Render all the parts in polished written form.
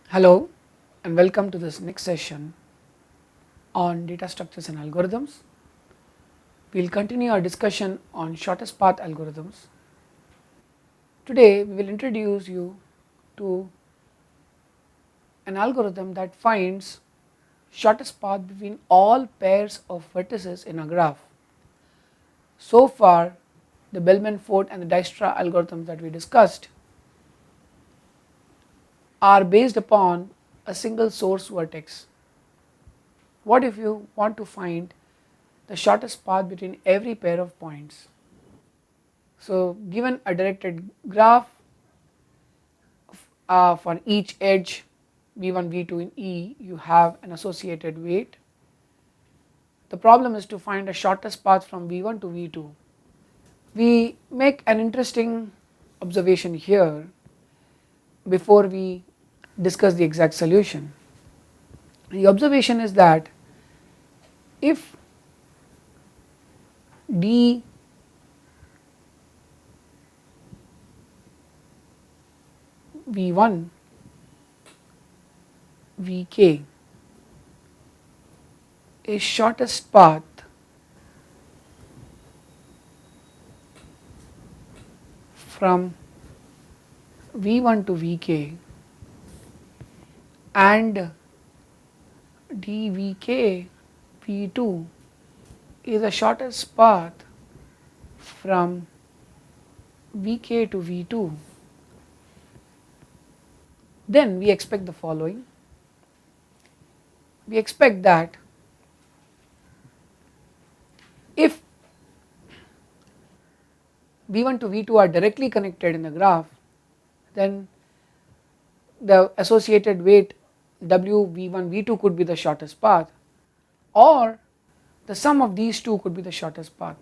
Hello and welcome to this next session on data structures and algorithms. We will continue our discussion on shortest path algorithms. Today we will introduce you to an algorithm that finds shortest path between all pairs of vertices in a graph. So far the Bellman-Ford and the Dijkstra algorithms that we discussed are based upon a single source vertex. What if you want to find the shortest path between every pair of points? So given a directed graph for each edge v1 v2 in E, you have an associated weight. The problem is to find the shortest path from v1 to v2. We make an interesting observation here before we discuss the exact solution. The observation is that if d v1 vk is shortest path from v1 to vk and dvk v2 is the shortest path from vk to v2, then we expect the following. We expect that if v1 to v2 are directly connected in the graph, then the associated weight w v1 v2 could be the shortest path, or the sum of these two could be the shortest path.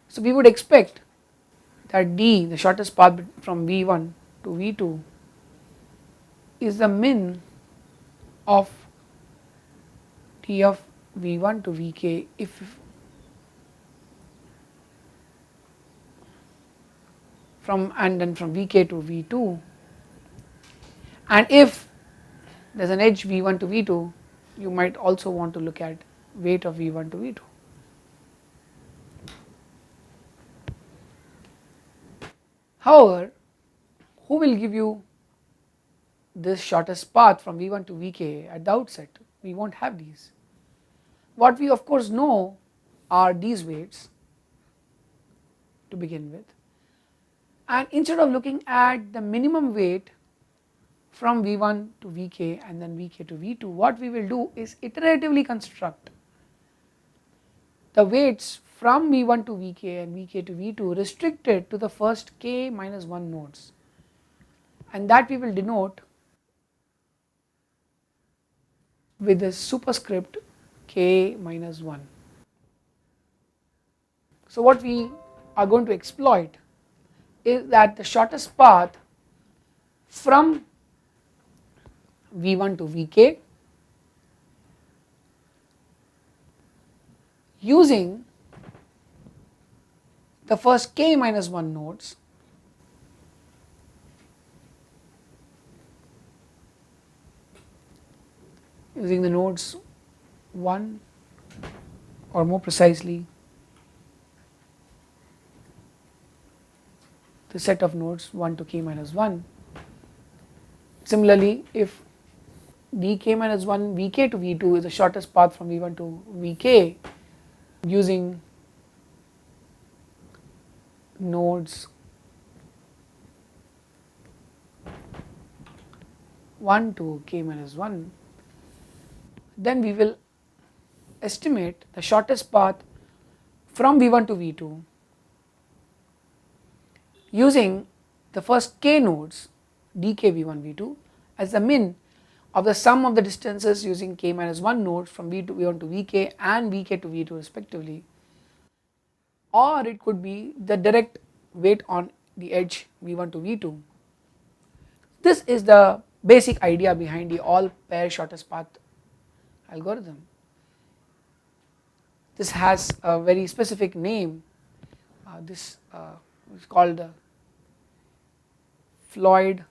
So we would expect that d, the shortest path from v1 to v2, is the min of d of v1 to vk if and then from vk to v2, and if there is an edge v1 to v2, you might also want to look at weight of v1 to v2. However, who will give you this shortest path from v1 to vk at the outset? We won't have these. What we of course know are these weights to begin with, and instead of looking at the minimum weight from v1 to vk and then vk to v2, what we will do is iteratively construct the weights from v1 to vk and vk to v2 restricted to the first k minus 1 nodes, and that we will denote with the superscript k minus 1. So what we are going to exploit is that the shortest path from v1 to vk using the first k minus 1 nodes using the nodes 1, or more precisely the set of nodes 1 to k minus 1. Similarly, if dk minus 1 vk to v2 is the shortest path from v1 to vk using nodes 1 to k minus 1, then we will estimate the shortest path from v1 to v2 using the first k nodes dk v1 v2 as the min of the sum of the distances using k minus 1 nodes from v1 to vk and vk to v2 respectively, or it could be the direct weight on the edge v1 to v2. This is the basic idea behind the all pair shortest path algorithm. This has a very specific name. This is called the Floyd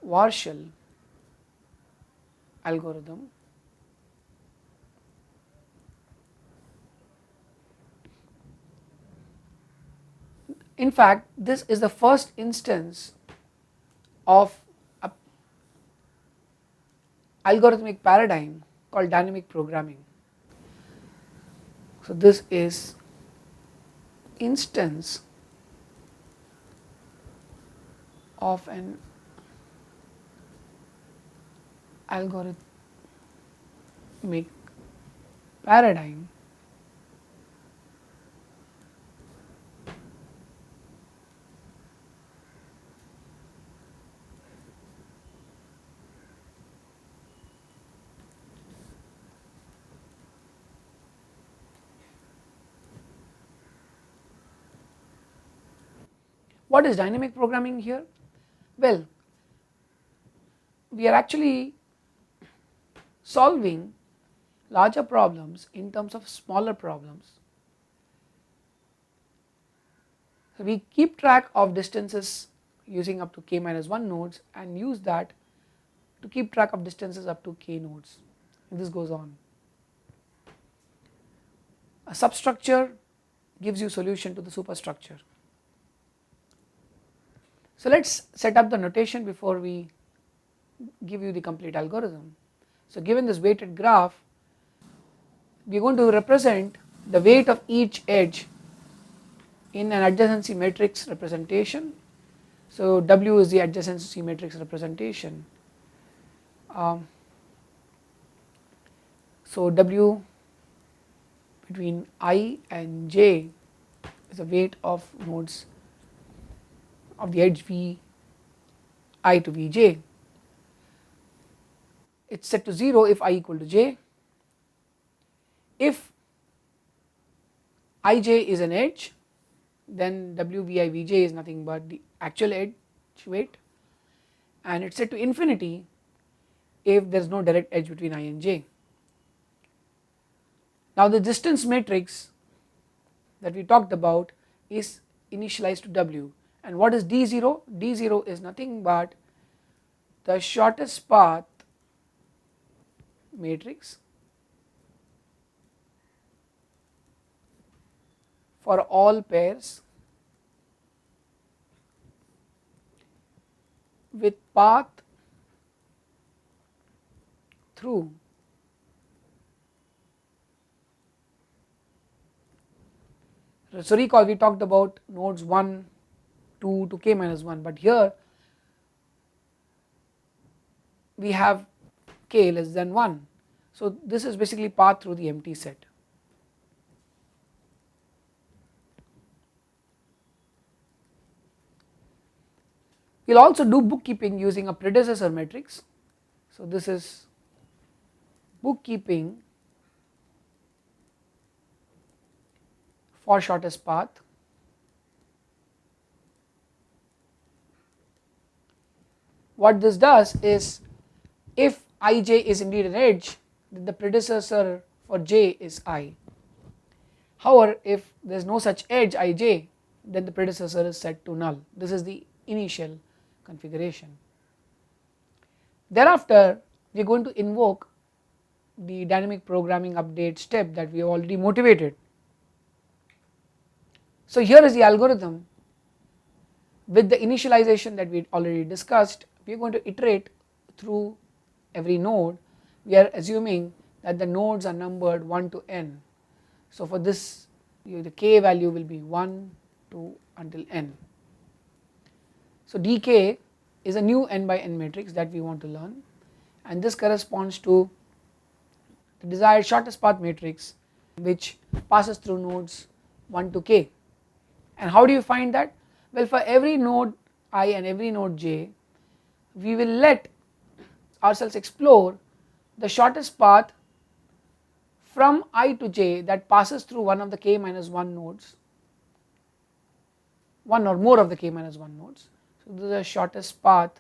Warshall algorithm in fact this is the first instance of a algorithmic paradigm called dynamic programming. So this is instance of an algorithmic paradigm What is dynamic programming here? Well, we are actually solving larger problems in terms of smaller problems. So we keep track of distances using up to k minus 1 nodes and use that to keep track of distances up to k nodes, and this goes on. A substructure gives you solution to the superstructure. So let us set up the notation before we give you the complete algorithm. So given this weighted graph, we are going to represent the weight of each edge in an adjacency matrix representation. So W is the adjacency matrix representation. So W between I and J is the weight of nodes of the edge V I to Vj. It is set to 0 if I equal to j. If ij is an edge, then W Vi Vj is nothing but the actual edge weight, and it is set to infinity if there is no direct edge between I and j. Now the distance matrix that we talked about is initialized to W, and what is D0? D0 is nothing but the shortest path matrix for all pairs with path through so recall we talked about nodes 1, 2 to k minus 1, but here we have k less than 1. So this is basically path through the empty set. We will also do bookkeeping using a predecessor matrix. So this is bookkeeping for shortest path. What this does is, if ij is indeed an edge, then the predecessor for j is I. However, if there is no such edge ij, then the predecessor is set to null. This is the initial configuration. Thereafter, we are going to invoke the dynamic programming update step that we have already motivated. So here is the algorithm with the initialization that we already discussed. We are going to iterate through every node. We are assuming that the nodes are numbered 1 to n. So for this the k value will be 1, 2 until n. So dk is a new n by n matrix that we want to learn, and this corresponds to the desired shortest path matrix which passes through nodes 1 to k. And how do you find that? Well, for every node I and every node j, we will let ourselves explore the shortest path from I to j that passes through one of the k minus 1 nodes, one or more of the k minus 1 nodes. So this is the shortest path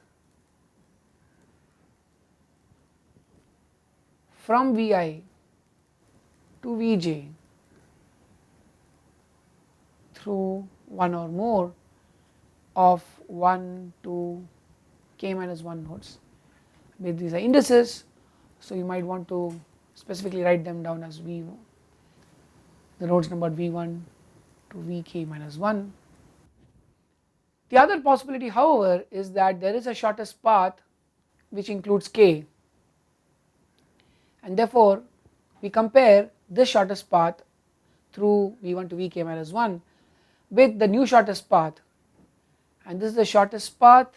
from Vi to Vj through one or more of 1, 2, k minus 1 nodes. These are indices, so you might want to specifically write them down as V, the nodes numbered V1 to Vk minus 1. The other possibility, however, is that there is a shortest path which includes k, and therefore we compare this shortest path through V1 to Vk minus 1 with the new shortest path, and this is the shortest path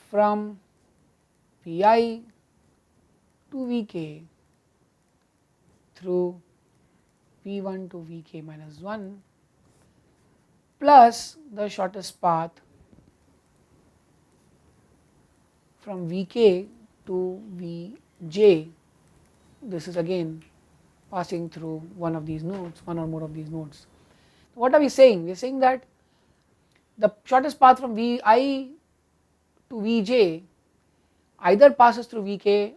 from Vi to Vk through V1 to Vk minus 1 plus the shortest path from Vk to Vj. This is again passing through one of these nodes, one or more of these nodes. What are we saying? We are saying that the shortest path from Vi to Vj either passes through Vk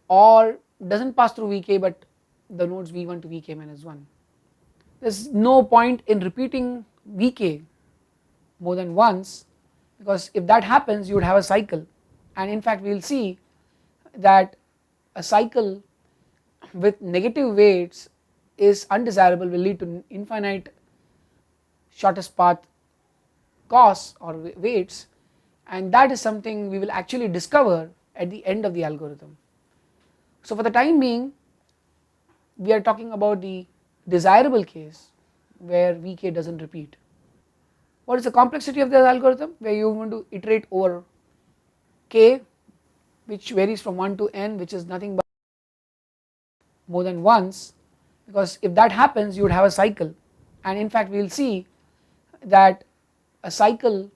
or does not pass through Vk but the nodes V1 to Vk minus 1. There is no point in repeating Vk more than once, because if that happens you would have a cycle, and in fact we will see that a cycle with negative weights is undesirable, will lead to infinite shortest path costs or weights, and that is something we will actually discover at the end of the algorithm. So for the time being we are talking about the desirable case where Vk does not repeat. What is the complexity of the algorithm? Where you want to iterate over k, which varies from 1 to n, which is nothing but more than once, because if that happens you would have a cycle, and in fact we will see that a cycle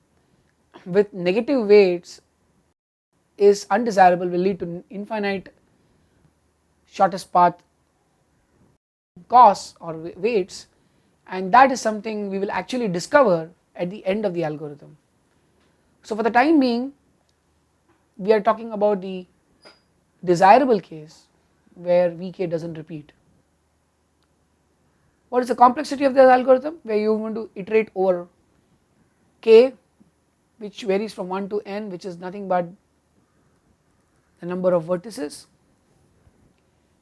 with negative weights is undesirable, will lead to infinite shortest path costs or weights, and that is something we will actually discover at the end of the algorithm. So for the time being we are talking about the desirable case where Vk does not repeat. What is the complexity of the algorithm? Where you want to iterate over k, which varies from 1 to n, which is nothing but the number of vertices,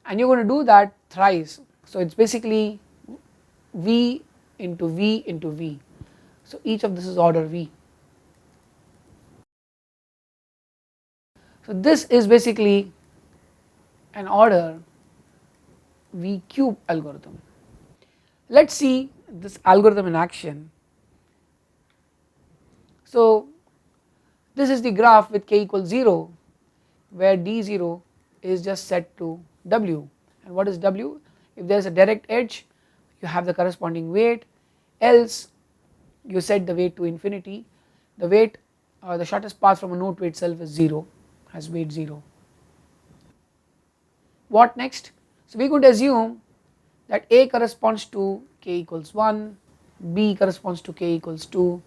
and you are going to do that thrice. So it is basically V into V into V. So each of this is order V. So this is basically an order V cube algorithm. Let us see this algorithm in action. So this is the graph with k equals 0, where d0 is just set to w, and what is w? If there is a direct edge you have the corresponding weight, else you set the weight to infinity. The weight the shortest path from a node to itself is 0, has weight 0. What next? So we could assume that A corresponds to k equals 1, B corresponds to k equals 2,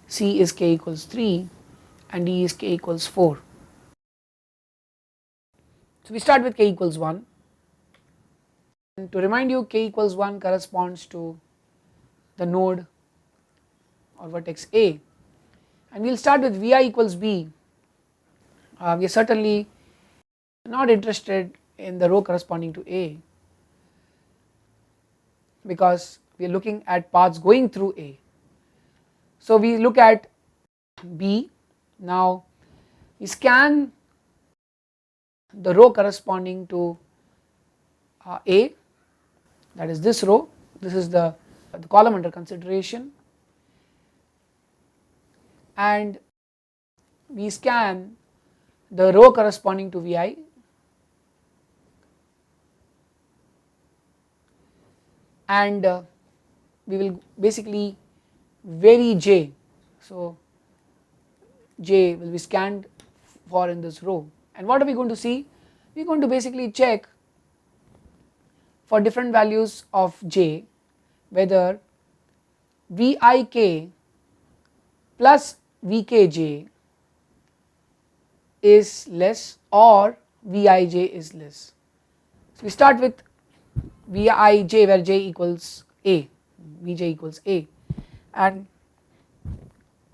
C is k equals 3, and D is k equals 4. So we start with k equals 1, and to remind you, k equals 1 corresponds to the node or vertex A, and we will start with Vi equals B. We are certainly not interested in the row corresponding to A, because we are looking at paths going through A. So we look at B. Now we scan the row corresponding to A, that is this row, this is the column under consideration, and we scan the row corresponding to Vi, and we will basically vary j. So j will be scanned for in this row, and what are we going to see? We are going to basically check for different values of j whether Vik plus Vkj is less or Vij is less. So we start with Vij where j equals a, Vj equals a, and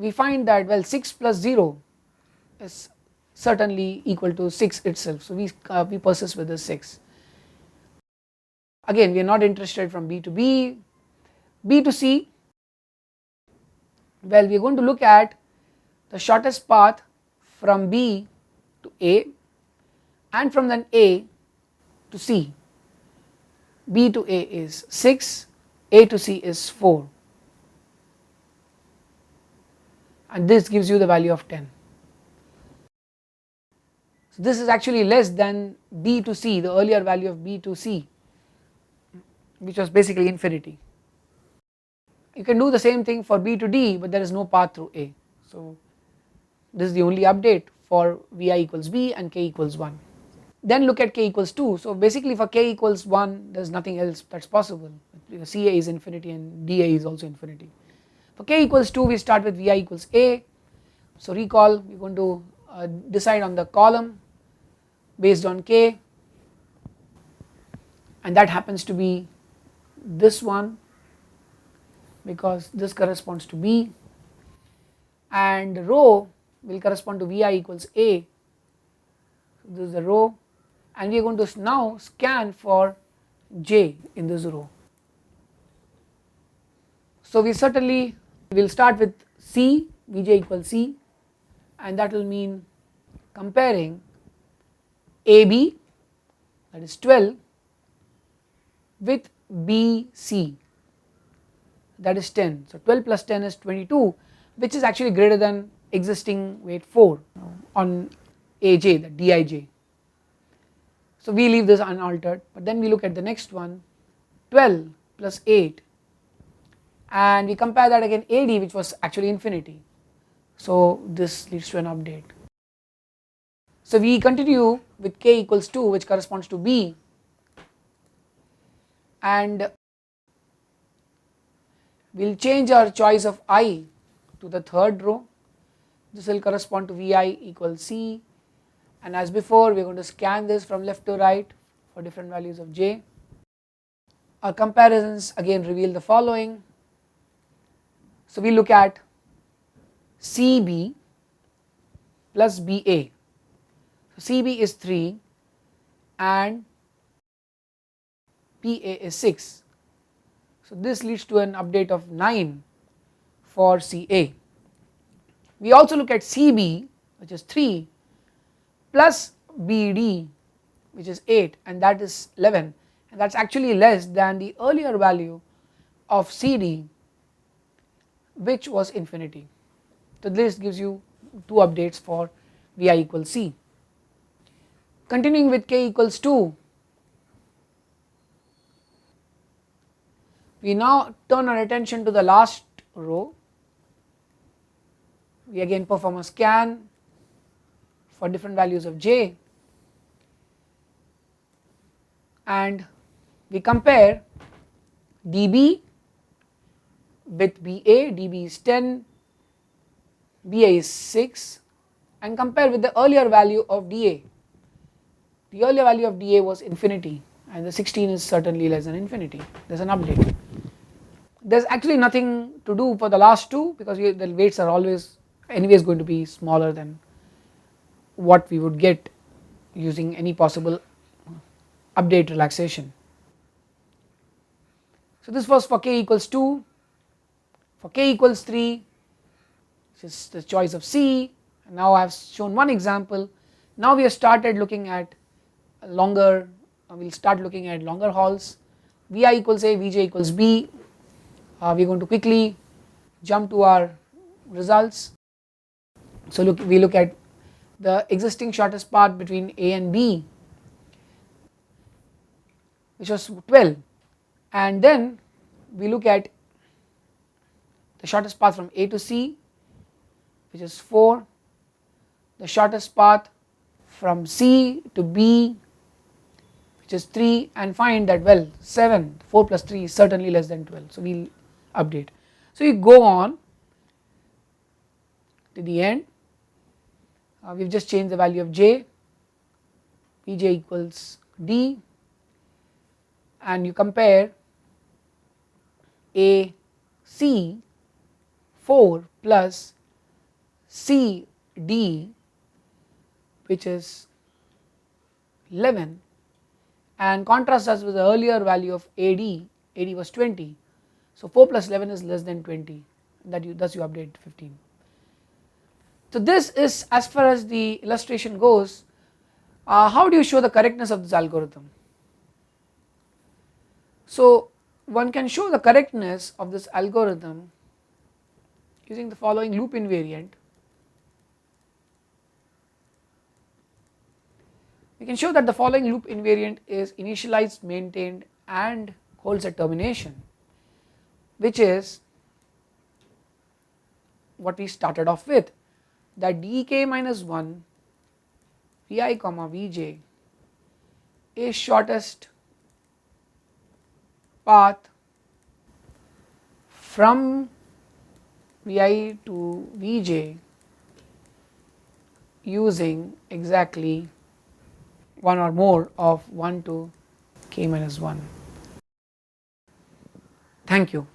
we find that well 6 plus 0 is certainly equal to 6 itself, so we persist with this 6. Again we are not interested from B to B, B to C. Well, we are going to look at the shortest path from B to A and from then A to C. B to A is 6, A to C is 4, and this gives you the value of 10. So this is actually less than B to C, the earlier value of B to C, which was basically infinity. You can do the same thing for B to D, but there is no path through A. So this is the only update for Vi equals B and K equals 1. Then look at K equals 2. So basically for K equals 1 there is nothing else that is possible, because CA is infinity and DA is also infinity. For K equals 2 we start with Vi equals A. So recall we are going to decide on the column based on K, and that happens to be this one because this corresponds to B, and row will correspond to Vi equals A. So this is the row, and we are going to now scan for J in this row. So we certainly will start with C, Vj equals C, and that will mean comparing AB, that is 12, with BC, that is 10. So 12 plus 10 is 22, which is actually greater than existing weight 4 on AJ, the Dij. So we leave this unaltered, but then we look at the next one, 12 plus 8, and we compare that again AD, which was actually infinity. So this leads to an update. So we continue with K equals 2, which corresponds to B, and we will change our choice of I to the third row. This will correspond to Vi equals C, and as before we are going to scan this from left to right for different values of J. Our comparisons again reveal the following. So we look at CB plus BA. So CB is 3 and PA is 6. So this leads to an update of 9 for CA. We also look at CB, which is 3, plus BD, which is 8, and that is 11, and that is actually less than the earlier value of CD, which was infinity. So this gives you 2 updates for Vi equals C. Continuing with K equals 2, we now turn our attention to the last row. We again perform a scan for different values of J, and we compare DB with BA. DB is 10, BA is 6, and compare with the earlier value of DA. The earlier value of DA was infinity, and the 16 is certainly less than infinity. There is an update. There is actually nothing to do for the last two, because the weights are always anyways going to be smaller than what we would get using any possible update relaxation. So this was for K equals 2. For K equals 3, which is the choice of C, and now I have shown one example. Now we have started looking at longer, we will start looking at longer hauls. Vi equals A, Vj equals B. We are going to quickly jump to our results. So we look at the existing shortest path between A and B, which was 12, and then we look at the shortest path from A to C, which is 4, the shortest path from C to B, which is 3, and find that well 7, 4 plus 3 is certainly less than 12, so we will update. So you go on to the end. We have just changed the value of J, Vj equals D, and you compare A, C, 4 plus C D, which is 11, and contrast us with the earlier value of AD. AD was 20, so 4 plus 11 is less than 20, thus you update 15. So this is, as far as the illustration goes, how do you show the correctness of this algorithm? So one can show the correctness of this algorithm using the following loop invariant. We can show that the following loop invariant is initialized, maintained, and holds at termination, which is what we started off with, that dk minus 1 vi comma vj is shortest path from vi to vj using exactly one or more of 1 to k minus 1. Thank you.